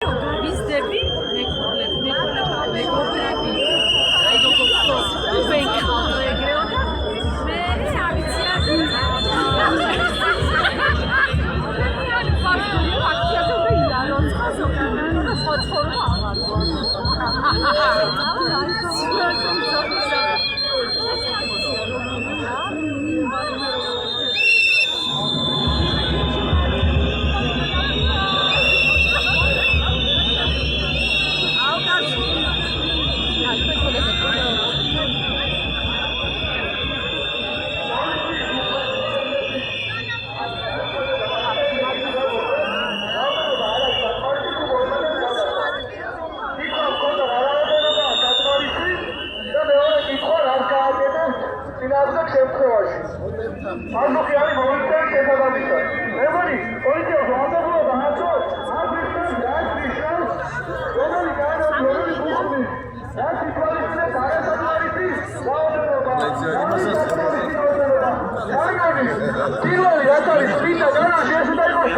ვიზდები მეგობრები აი როგორც ვენ ეგრეო და მე აქციაზე აქციაზე ვეია რომ ხაზობდი და სოციალურ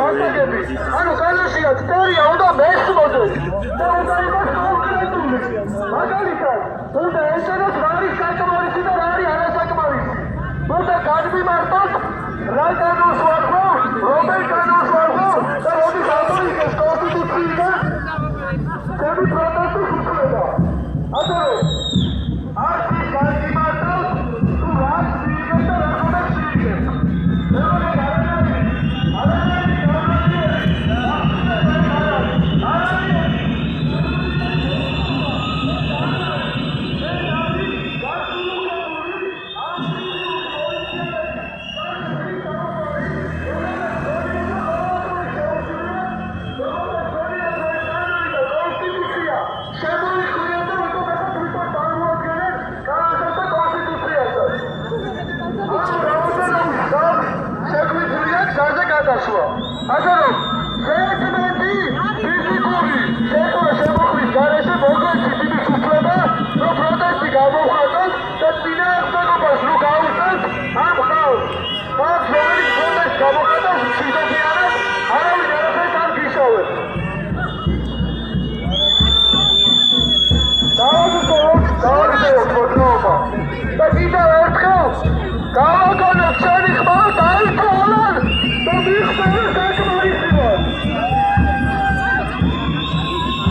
ანუ კალაშია წერია უნდა მესმოდეთ და უნდა იყოს კონკრეტული მაგალითად უნდა ეცადოთ რა არის საკმარისი და რა არის არასაკმარისი უნდა განვიმარტოთ რა კანონს ვარღვევ რომელ კანონს ვარღვევ და როდის ამოიღეს კონსტიტუციიდან ჩემი პროტესტის უფლება აბოლო არ ის განვიმარტოთ თუ რა შეიძლება და რა უნდა შეიძლება და კიდევ ერთხელ გავაგონოთ ჩვენი